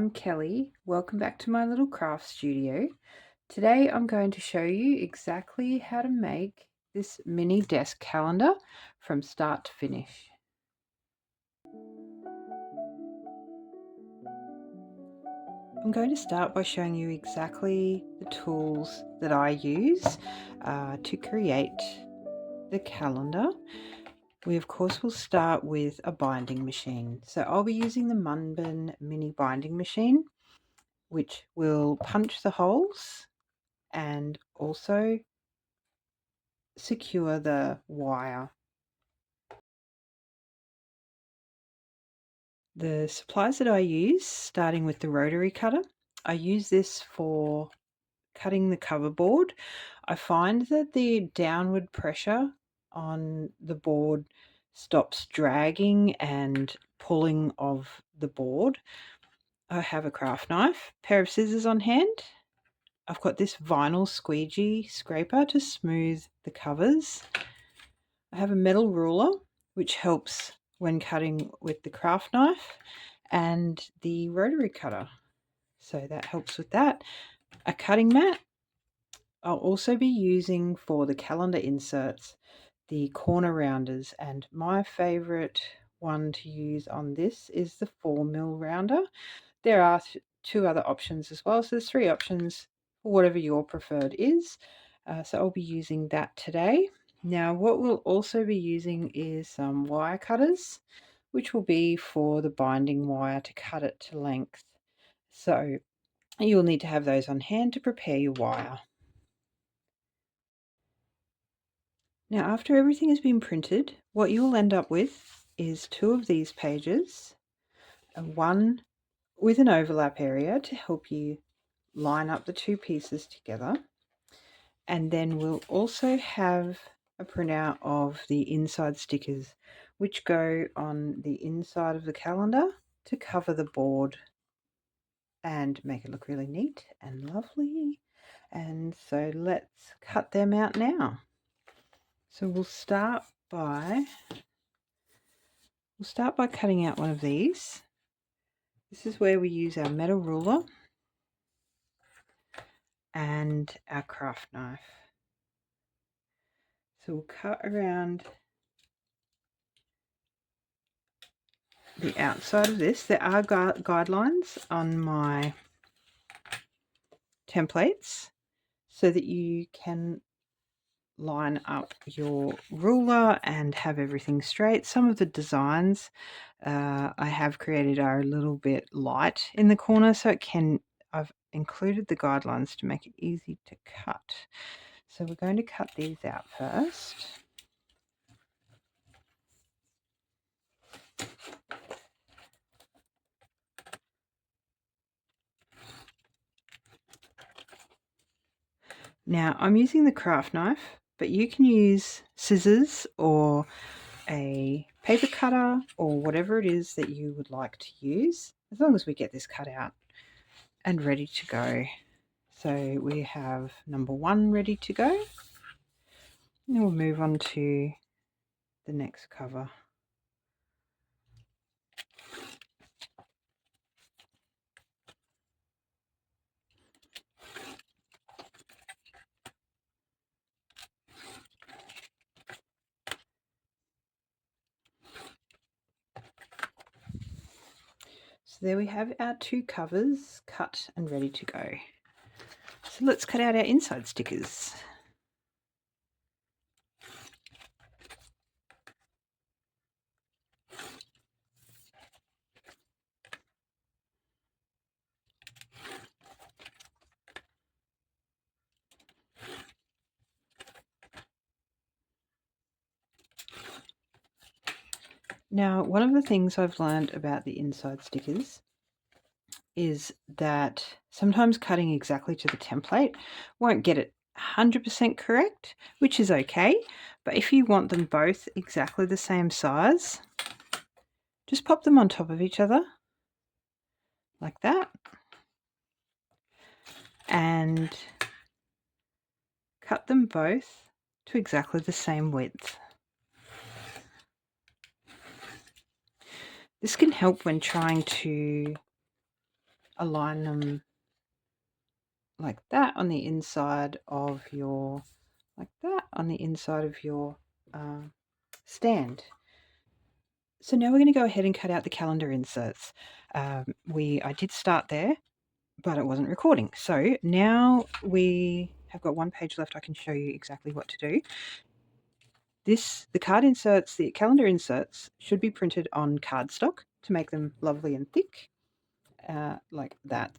I'm Kelly. Welcome back to my little craft studio. Today I'm going to show you exactly how to make this mini desk calendar from start to finish. I'm going to start by showing you exactly the tools that I use to create the calendar. We of course will start with a binding machine. So I'll be using the Munban mini binding machine, which will punch the holes and also secure the wire. The supplies that I use, starting with the rotary cutter, I use this for cutting the cover board. I find that the downward pressure on the board stops dragging and pulling of the board. I have a craft knife, pair of scissors on hand. I've got this vinyl squeegee scraper to smooth the covers. I have a metal ruler, which helps when cutting with the craft knife, and the rotary cutter. So that helps with that. A cutting mat. I'll also be using for the calendar inserts the corner rounders, and my favorite one to use on this is the 4mm rounder. There are two other options as well, so there's 3 options for whatever your preferred is. So I'll be using that today. Now what we'll also be using is some wire cutters, which will be for the binding wire to cut it to length. So you'll need to have those on hand to prepare your wire. Now after everything has been printed, what you'll end up with is 2 of these pages, and one with an overlap area to help you line up the 2 pieces together. And then we'll also have a printout of the inside stickers, which go on the inside of the calendar to cover the board and make it look really neat and lovely. And so let's cut them out now. So we'll start by cutting out one of these. This is where we use our metal ruler and our craft knife. So we'll cut around the outside of this. There are guidelines on my templates so that you can line up your ruler and have everything straight. Some of the designs I have created are a little bit light in the corner, so I've included the guidelines to make it easy to cut. So we're going to cut these out first. Now I'm using the craft knife, but you can use scissors or a paper cutter or whatever it is that you would like to use, as long as we get this cut out and ready to go. So we have number 1 ready to go. And we'll move on to the next cover. So there we have our 2 covers cut and ready to go. So let's cut out our inside stickers. Now, one of the things I've learned about the inside stickers is that sometimes cutting exactly to the template won't get it 100% correct, which is okay. But if you want them both exactly the same size, just pop them on top of each other like that and cut them both to exactly the same width. This can help when trying to align them like that on the inside of your, stand. So now we're going to go ahead and cut out the calendar inserts. I did start there, but it wasn't recording. So now we have got one page left. I can show you exactly what to do. The calendar inserts should be printed on cardstock to make them lovely and thick, like that.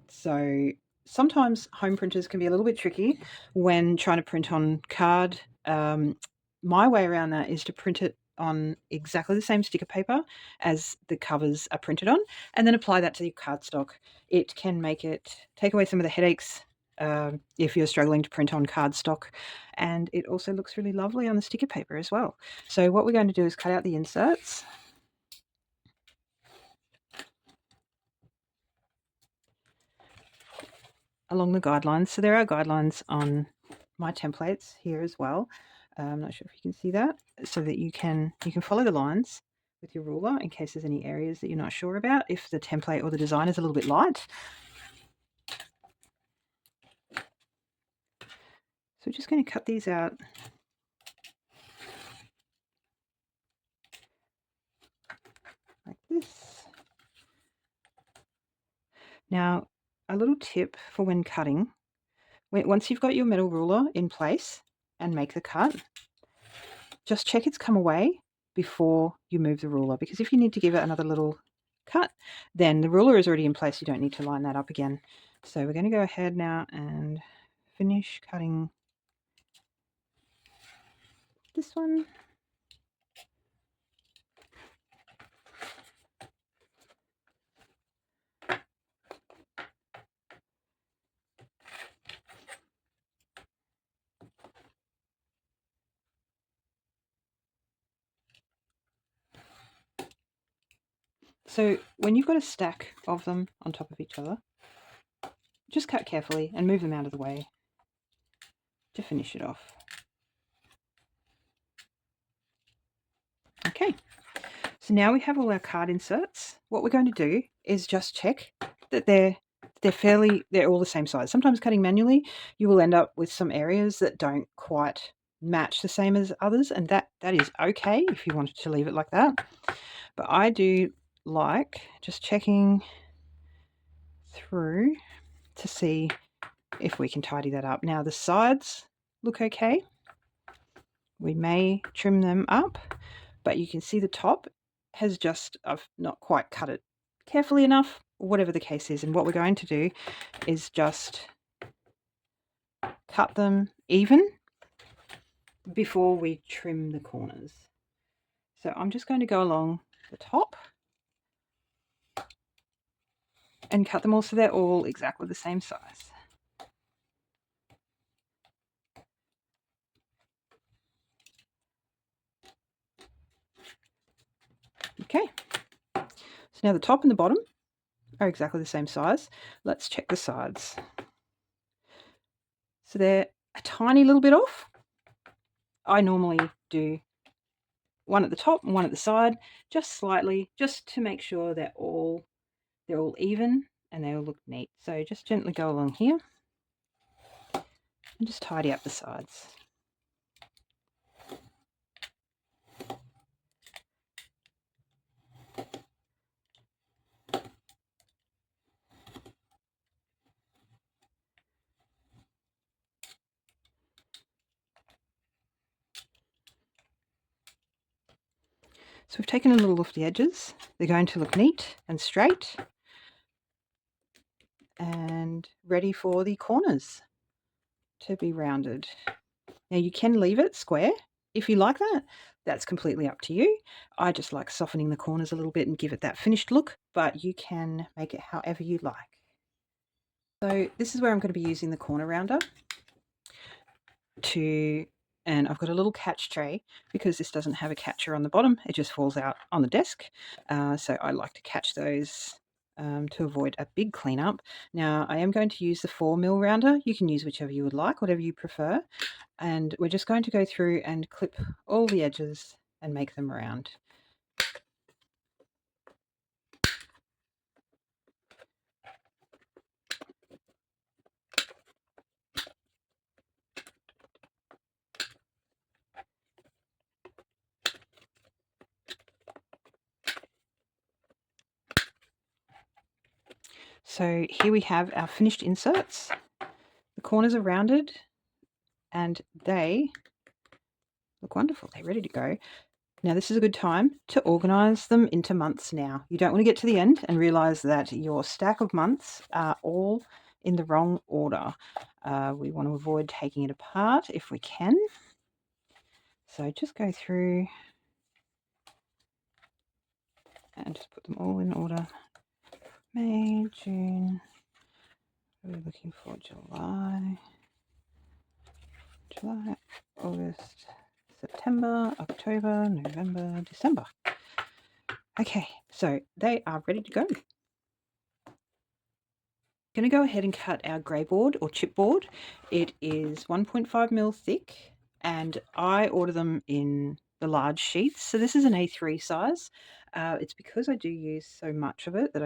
So sometimes home printers can be a little bit tricky when trying to print on card. My way around that is to print it on exactly the same sticker paper as the covers are printed on, and then apply that to your cardstock. It can take away some of the headaches if you're struggling to print on cardstock, and it also looks really lovely on the sticker paper as well. So what we're going to do is cut out the inserts. Along the guidelines. So there are guidelines on my templates here as well. I'm not sure if you can see that, so that you can follow the lines with your ruler in case there's any areas that you're not sure about, if the template or the design is a little bit light. So we're just going to cut these out like this. Now, a little tip for when cutting, once you've got your metal ruler in place and make the cut, just check it's come away before you move the ruler, because if you need to give it another little cut, then the ruler is already in place. You don't need to line that up again. So we're going to go ahead now and finish cutting this one. So when you've got a stack of them on top of each other, just cut carefully and move them out of the way to finish it off. Okay, so now we have all our card inserts. What we're going to do is just check that they're all the same size. Sometimes cutting manually, you will end up with some areas that don't quite match the same as others, and that is okay if you wanted to leave it like that. But I do like just checking through to see if we can tidy that up. Now the sides look okay. We may trim them up, but you can see the top has I've not quite cut it carefully enough, whatever the case is. And what we're going to do is just cut them even before we trim the corners. So I'm just going to go along the top and cut them all so they're all exactly the same size. Okay, so now the top and the bottom are exactly the same size. Let's check the sides. So they're a tiny little bit off. I normally do one at the top and one at the side, just slightly, just to make sure they're all even and they all look neat. So just gently go along here and just tidy up the sides. So we've taken a little off the edges. They're going to look neat and straight and ready for the corners to be rounded. Now you can leave it square if you like that. That's completely up to you. I just like softening the corners a little bit and give it that finished look, but you can make it however you like. So this is where I'm going to be using the corner rounder and I've got a little catch tray because this doesn't have a catcher on the bottom. It just falls out on the desk. So I like to catch those to avoid a big cleanup. Now I am going to use the 4mm rounder. You can use whichever you would like, whatever you prefer. And we're just going to go through and clip all the edges and make them round. So here we have our finished inserts. The corners are rounded and they look wonderful. They're ready to go. Now this is a good time to organise them into months now. You don't want to get to the end and realise that your stack of months are all in the wrong order. We want to avoid taking it apart if we can. So just go through and just put them all in order. May, June, we're looking for July, August, September, October, November, December. Okay, so they are ready to go. Going to go ahead and cut our grey board or chipboard. It is 1.5 mil thick and I order them in the large sheets. So this is an A3 size. It's because I do use so much of it that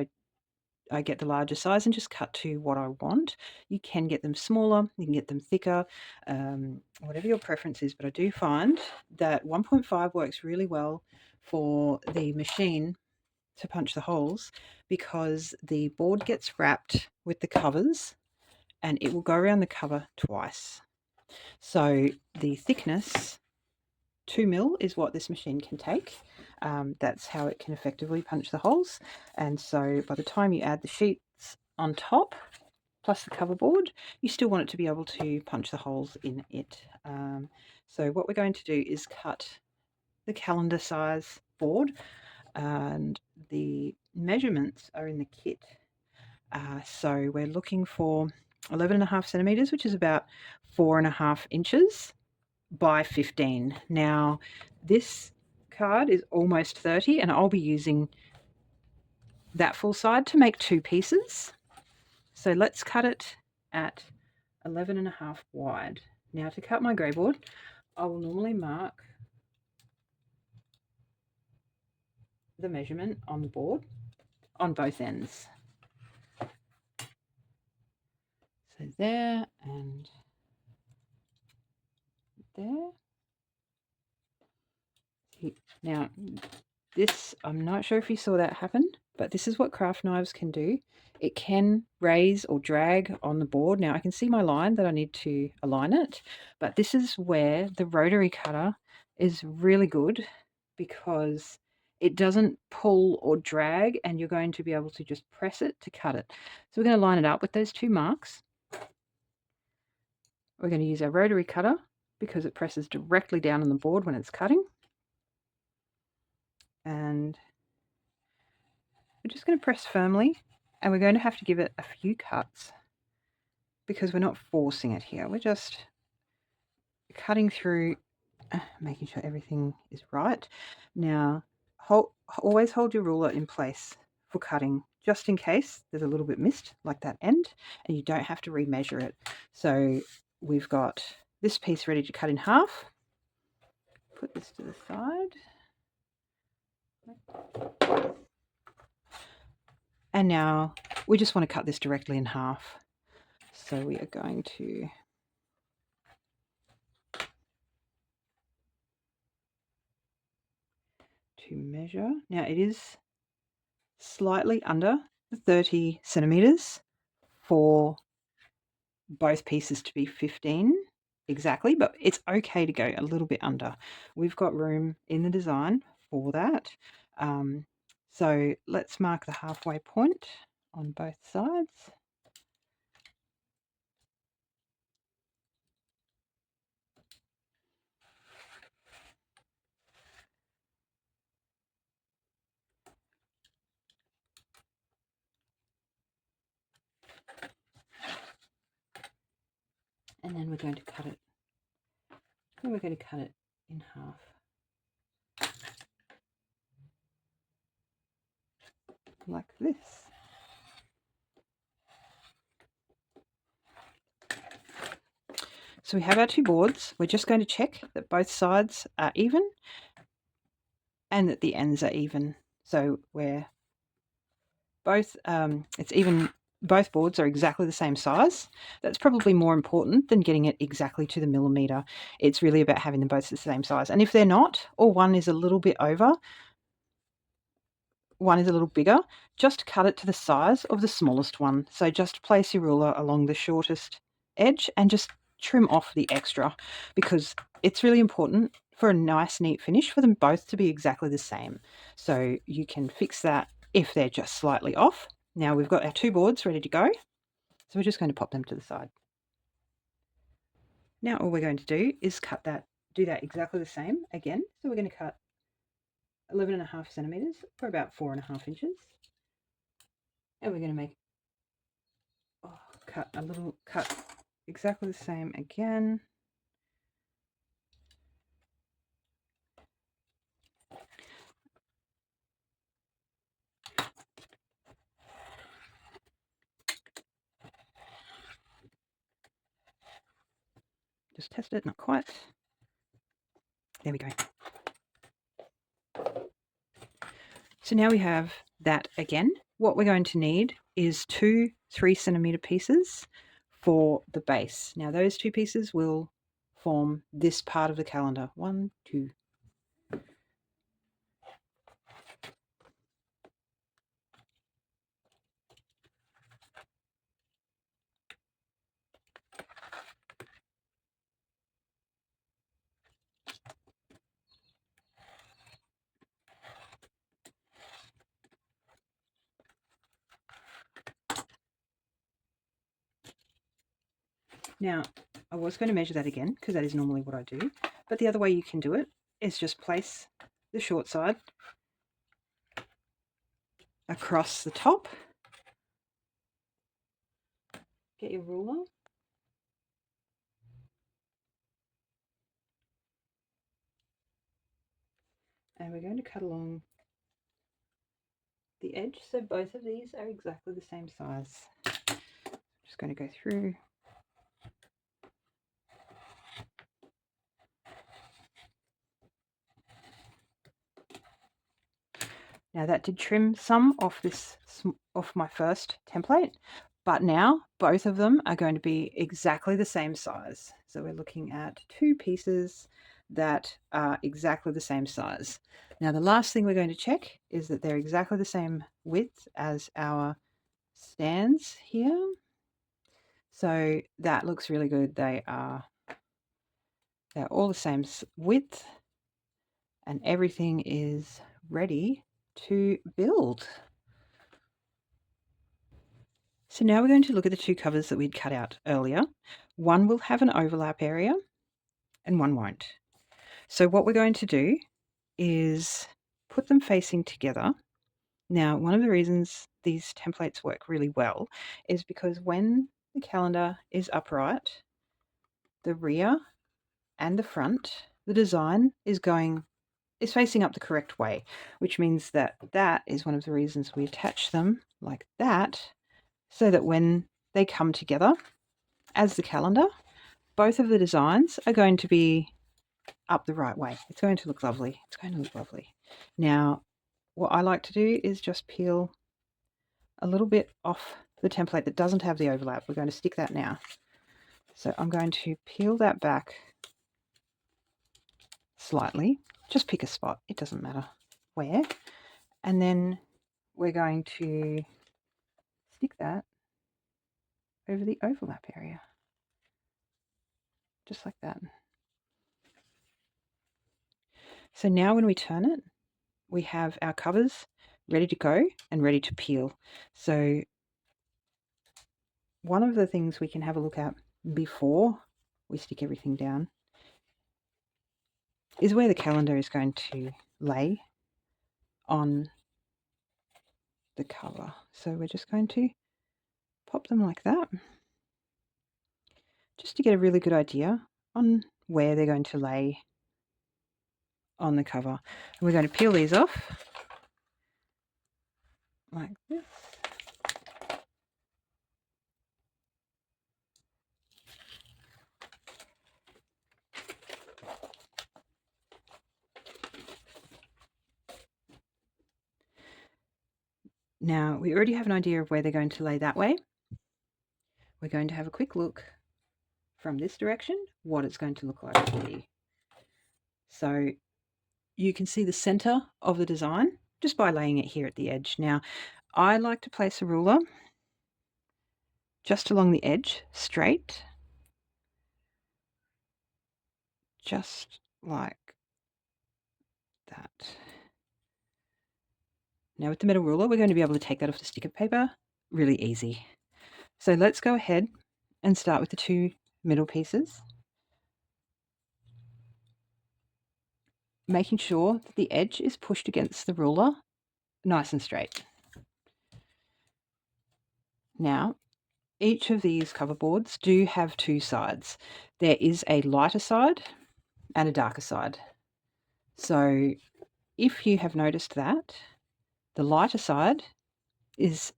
I get the larger size and just cut to what I want. You can get them smaller, you can get them thicker, whatever your preference is, but I do find that 1.5 works really well for the machine to punch the holes because the board gets wrapped with the covers and it will go around the cover twice. So the thickness, 2 mil, is what this machine can take. That's how it can effectively punch the holes. And so by the time you add the sheets on top, plus the cover board, you still want it to be able to punch the holes in it. So what we're going to do is cut the calendar size board, and the measurements are in the kit. So we're looking for 11.5 centimeters, which is about 4.5 inches by 15. Now, this card is almost 30, and I'll be using that full side to make 2 pieces. So let's cut it at 11.5 wide. Now, to cut my grey board, I will normally mark the measurement on the board on both ends. So there and there. Now, this, I'm not sure if you saw that happen, but this is what craft knives can do. It can raise or drag on the board. Now, I can see my line that I need to align it, but this is where the rotary cutter is really good because it doesn't pull or drag, and you're going to be able to just press it to cut it. So we're going to line it up with those 2 marks. We're going to use our rotary cutter because it presses directly down on the board when it's cutting. And we're just going to press firmly, and we're going to have to give it a few cuts because we're not forcing it here. We're just cutting through, making sure everything is right. Now, always hold your ruler in place for cutting, just in case there's a little bit missed, like that end, and you don't have to remeasure it. So we've got this piece ready to cut in half. Put this to the side. And now we just want to cut this directly in half. So we are going to measure. Now it is slightly under the 30 centimeters for both pieces to be 15 exactly, but it's okay to go a little bit under. We've got room in the design for that. So let's mark the halfway point on both sides. And then we're going to cut it. And we're going to cut it in half. Like this. So we have our 2 boards. We're just going to check that both sides are even and that the ends are even. So we're both, it's even, both boards are exactly the same size. That's probably more important than getting it exactly to the millimeter. It's really about having them both the same size. And if they're not, or one is a little bit over, one is a little bigger, just cut it to the size of the smallest one. So just place your ruler along the shortest edge and just trim off the extra, because it's really important for a nice neat finish for them both to be exactly the same. So you can fix that if they're just slightly off. Now we've got our two boards ready to go. So we're just going to pop them to the side. Now all we're going to do is do that exactly the same again. So we're going to cut 11.5 centimeters for about 4.5 inches. And we're going to make cut exactly the same again. Just test it, not quite. There we go. So now we have that again. What we're going to need is two 3-centimeter pieces for the base. Now those two pieces will form this part of the calendar. 1, 2. Now, I was going to measure that again because that is normally what I do, but the other way you can do it is just place the short side across the top. Get your ruler. And we're going to cut along the edge so both of these are exactly the same size. Just going to go through. Now that did trim some off my first template, but now both of them are going to be exactly the same size. So we're looking at two pieces that are exactly the same size. Now the last thing we're going to check is that they're exactly the same width as our stands here. So that looks really good. They're all the same width and everything is ready to build. So now we're going to look at the two covers that we'd cut out earlier. One will have an overlap area and one won't. So what we're going to do is put them facing together. Now, one of the reasons these templates work really well is because when the calendar is upright, the rear and the front, the design is facing up the correct way, which means that is one of the reasons we attach them like that, so that when they come together as the calendar, both of the designs are going to be up the right way. It's going to look lovely. It's going to look lovely. Now, what I like to do is just peel a little bit off the template that doesn't have the overlap. We're going to stick that now. So I'm going to peel that back slightly. Just pick a spot. It doesn't matter where. And then we're going to stick that over the overlap area. Just like that. So now when we turn it, we have our covers ready to go and ready to peel. So one of the things we can have a look at before we stick everything down is where the calendar is going to lay on the cover. So we're just going to pop them like that, just to get a really good idea on where they're going to lay on the cover. And we're going to peel these off like this. Now we already have an idea of where they're going to lay that way. We're going to have a quick look from this direction what it's going to look like here. So you can see the center of the design just by laying it here at the edge. Now, I like to place a ruler just along the edge, straight, just like that. Now with the metal ruler, we're going to be able to take that off the sticker paper really easy. So let's go ahead and start with the two middle pieces, making sure that the edge is pushed against the ruler nice and straight. Now, each of these cover boards do have two sides. There is a lighter side and a darker side. So if you have noticed that, the lighter side is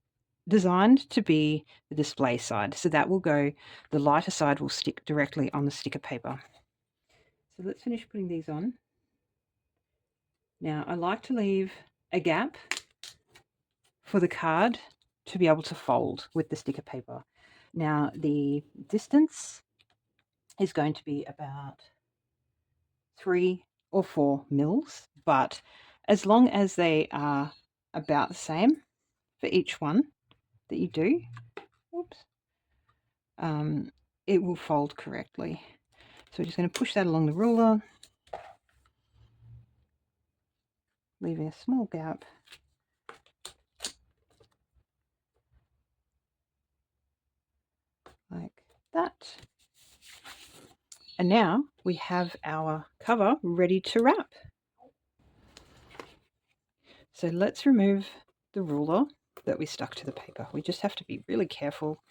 designed to be the display side. So that will go, the lighter side will stick directly on the sticker paper. So let's finish putting these on. Now I like to leave a gap for the card to be able to fold with the sticker paper. Now the distance is going to be about 3 or 4 mils, but as long as they are about the same for each one that you do, oops, it will fold correctly. So we're just going to push that along the ruler, leaving a small gap. Like that. And now we have our cover ready to wrap. So let's remove the ruler that we stuck to the paper. We just have to be really careful,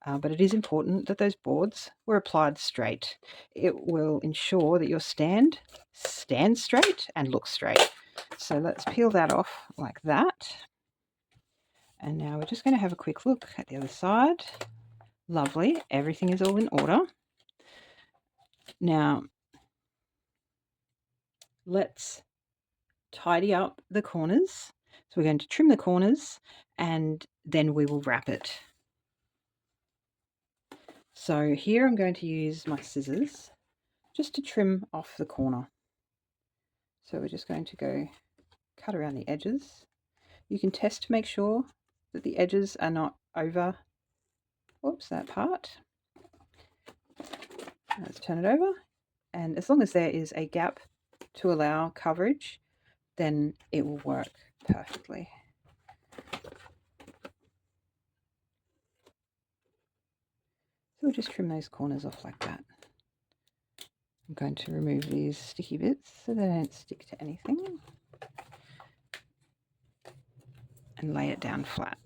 but it is important that those boards were applied straight. It will ensure that your stand stands straight and looks straight. So let's peel that off like that. And now we're just going to have a quick look at the other side. Lovely, everything is all in order. Now, let's tidy up the corners. So we're going to trim the corners and then we will wrap it. So here I'm going to use my scissors just to trim off the corner. So we're just going to go cut around the edges. You can test to make sure that the edges are not over, oops, that part. Let's turn it over. And as long as there is a gap to allow coverage, then it will work perfectly. So we'll just trim those corners off like that. I'm going to remove these sticky bits so they don't stick to anything and lay it down flat.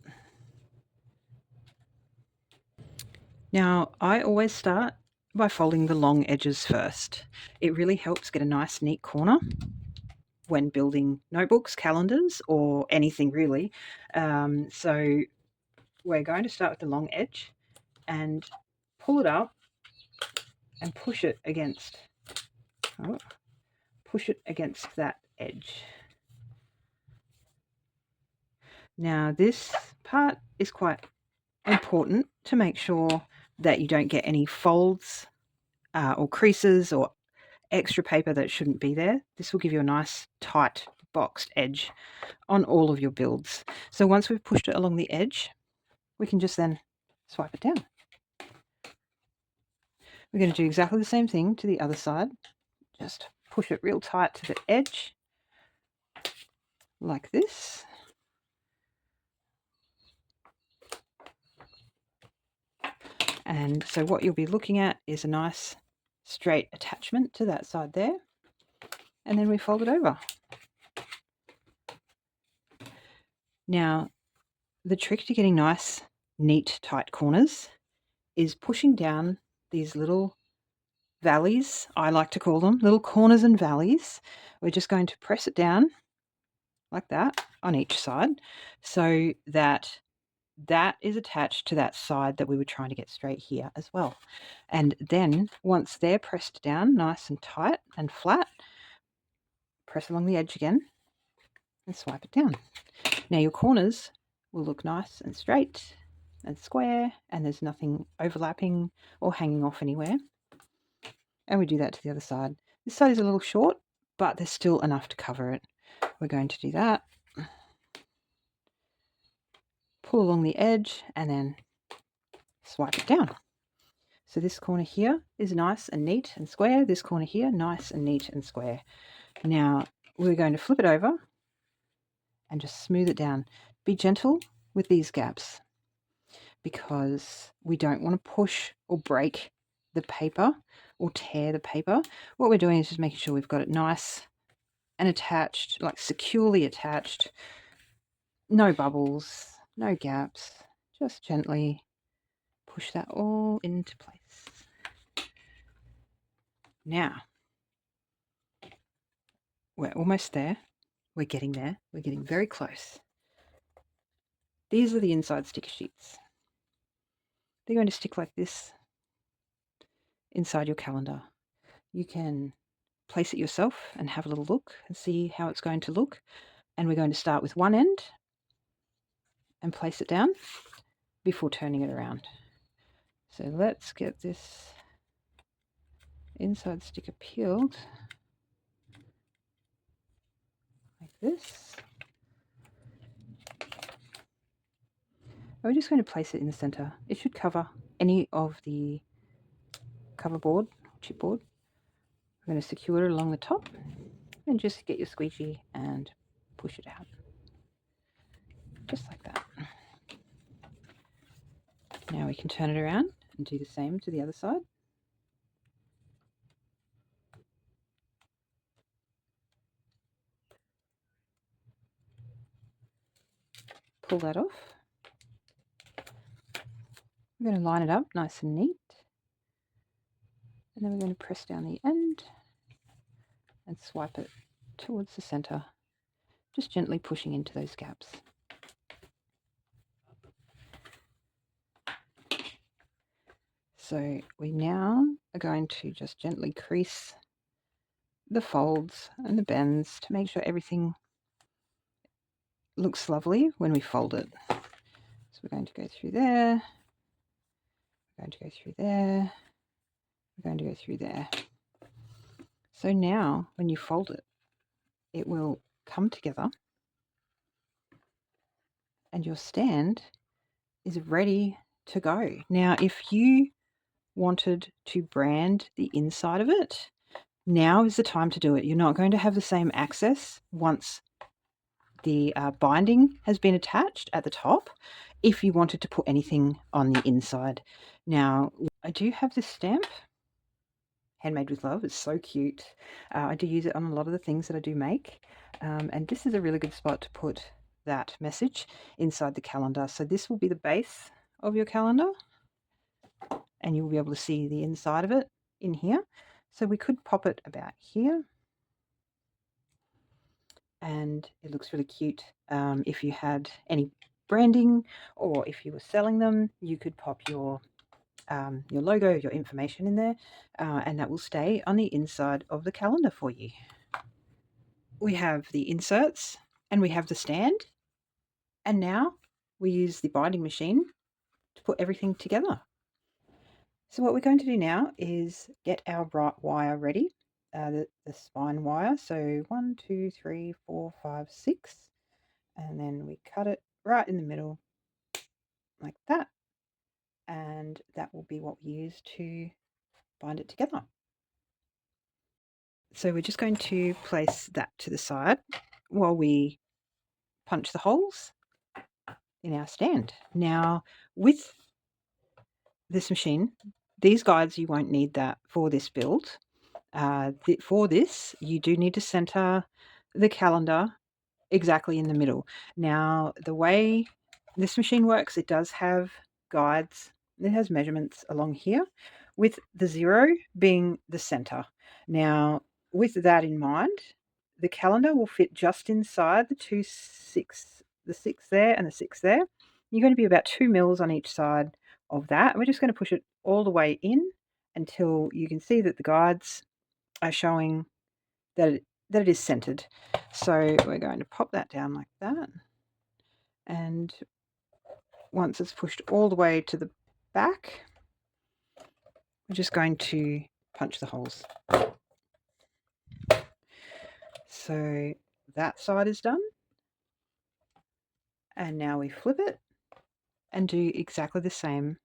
Now, I always start by folding the long edges first. It really helps get a nice neat corner when building notebooks, calendars, or anything really. So we're going to start with the long edge and pull it up and push it against that edge. Now this part is quite important to make sure that you don't get any folds or creases or extra paper that shouldn't be there. This will give you a nice tight boxed edge on all of your builds. So once we've pushed it along the edge, we can just then swipe it down. We're going to do exactly the same thing to the other side. Just push it real tight to the edge like this. And so what you'll be looking at is a nice straight attachment to that side there. And then we fold it over. Now, the trick to getting nice, neat, tight corners is pushing down these little valleys, I like to call them, little corners and valleys. We're just going to press it down like that on each side so that that is attached to that side that we were trying to get straight here as well. And then once they're pressed down nice and tight and flat, press along the edge again and swipe it down. Now your corners will look nice and straight and square and there's nothing overlapping or hanging off anywhere. And we do that to the other side. This side is a little short, but there's still enough to cover it. We're going to do that pull along the edge and then swipe it down. So this corner here is nice and neat and square. This corner here, nice and neat and square. Now we're going to flip it over and just smooth it down. Be gentle with these gaps because we don't want to push or break the paper or tear the paper. What we're doing is just making sure we've got it nice and attached, like securely attached. No bubbles, no gaps. Just gently push that all into place. Now, we're almost there. We're getting there. We're getting very close. These are the inside sticker sheets. They're going to stick like this inside your calendar. You can place it yourself and have a little look and see how it's going to look. And we're going to start with one end and place it down before turning it around. So let's get this inside sticker peeled like this. And we're just going to place it in the center. It should cover any of the cover board, chipboard. We're going to secure it along the top and just get your squeegee and push it out. Just like that. Now we can turn it around and do the same to the other side. Pull that off. We're going to line it up nice and neat. And then we're going to press down the end and swipe it towards the center, just gently pushing into those gaps. So we now are going to just gently crease the folds and the bends to make sure everything looks lovely when we fold it. So we're going to go through there, we're going to go through there, we're going to go through there. So now when you fold it, it will come together and your stand is ready to go. Now, if you wanted to brand the inside of it, now is the time to do it. You're not going to have the same access once the binding has been attached at the top if you wanted to put anything on the inside. Now, I do have this stamp, Handmade with Love. It's so cute. I do use it on a lot of the things that I do make. And this is a really good spot to put that message inside the calendar. So this will be the base of your calendar and you'll be able to see the inside of it in here. So we could pop it about here. And it looks really cute. If you had any branding or if you were selling them, you could pop your logo, your information in there, and that will stay on the inside of the calendar for you. We have the inserts and we have the stand, and now we use the binding machine to put everything together. So what we're going to do now is get our wire ready, the spine wire. So 1, 2, 3, 4, 5, 6, and then we cut it right in the middle like that, and that will be what we use to bind it together. So we're just going to place that to the side while we punch the holes in our stand. Now, with this machine, these guides, you won't need that for this build. For this, you do need to center the calendar exactly in the middle. Now, the way this machine works, it does have guides. It has measurements along here, with the 0 being the center. Now, with that in mind, the calendar will fit just inside the 6 there and the 6 there. You're going to be about 2 mils on each side of that. And we're just going to push it all the way in until you can see that the guides are showing that it is centered. So we're going to pop that down like that. And once it's pushed all the way to the back, we're just going to punch the holes. So that side is done. And now we flip it and do exactly the same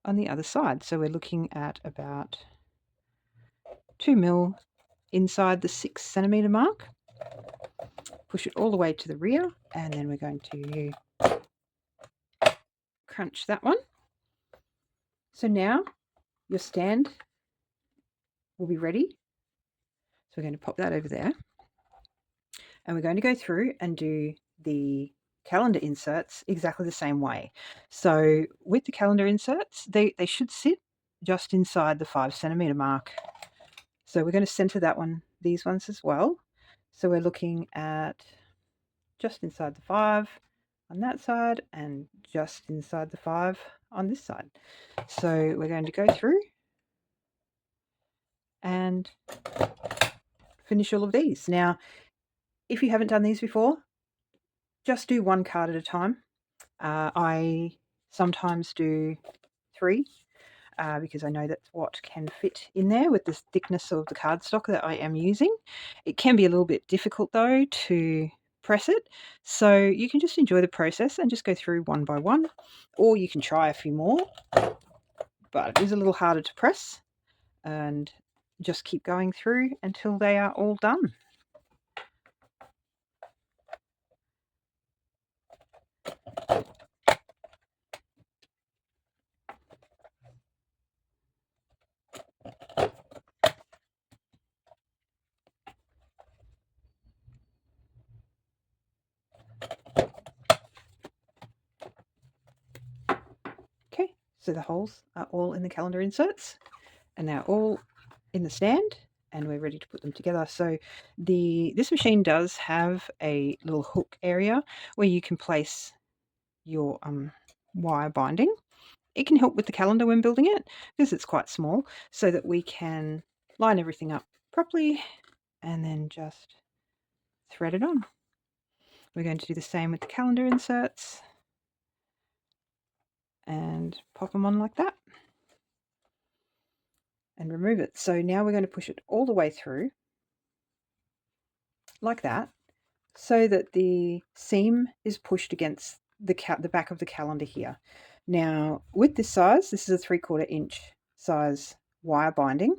on the other side. So we're looking at about 2 mil inside the 6 centimeter mark. Push it all the way to the rear, and then we're going to crunch that one. So now your stand will be ready. So we're going to pop that over there, and we're going to go through and do the calendar inserts exactly the same way. So with the calendar inserts, they should sit just inside the 5 centimeter mark. So we're going to center that one, these ones as well. So we're looking at just inside the 5 on that side and just inside the 5 on this side. So we're going to go through and finish all of these. Now, if you haven't done these before, just do one card at a time. I sometimes do 3 because I know that's what can fit in there with the thickness of the cardstock that I am using. It can be a little bit difficult though to press it, so you can just enjoy the process and just go through one by one, or you can try a few more, but it is a little harder to press, and just keep going through until they are all done. Okay, so the holes are all in the calendar inserts, and they're all in the stand, and we're ready to put them together. So this machine does have a little hook area where you can place your wire binding. It can help with the calendar when building it because it's quite small, so that we can line everything up properly and then just thread it on. We're going to do the same with the calendar inserts and pop them on like that and remove it. So now we're going to push it all the way through like that, so that the seam is pushed against the back of the calendar here. Now, with this size, this is a 3/4 inch size wire binding.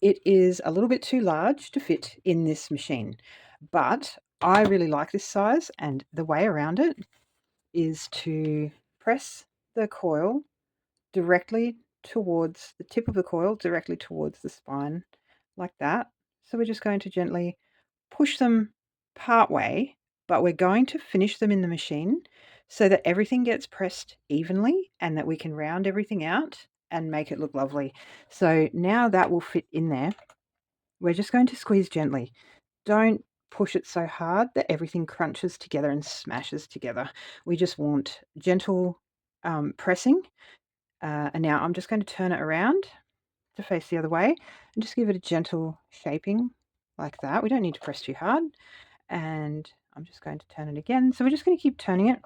It is a little bit too large to fit in this machine, but I really like this size, and the way around it is to press the coil directly towards the tip of the coil, directly towards the spine, like that. So we're just going to gently push them part way, but we're going to finish them in the machine so that everything gets pressed evenly and that we can round everything out and make it look lovely. So now that will fit in there. We're just going to squeeze gently. Don't push it so hard that everything crunches together and smashes together. We just want gentle pressing. And now I'm just going to turn it around to face the other way and just give it a gentle shaping like that. We don't need to press too hard. And I'm just going to turn it again. So we're just going to keep turning it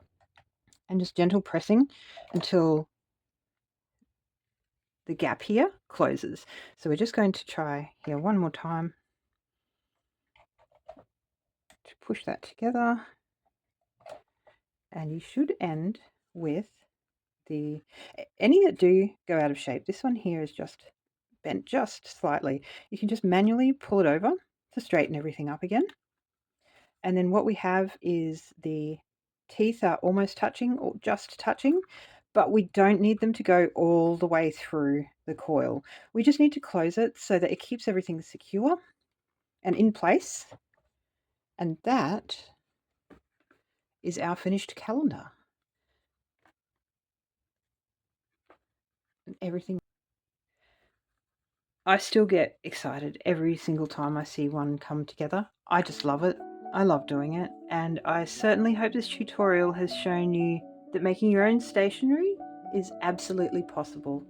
and just gentle pressing until the gap here closes. So we're just going to try here one more time to push that together, and you should end with any that do go out of shape. This one here is just bent just slightly. You can just manually pull it over to straighten everything up again. And then what we have is the teeth are almost touching or just touching, but we don't need them to go all the way through the coil. We just need to close it so that it keeps everything secure and in place. And that is our finished calendar. And everything. I still get excited every single time I see one come together. I just love it. I love doing it, and I certainly hope this tutorial has shown you that making your own stationery is absolutely possible.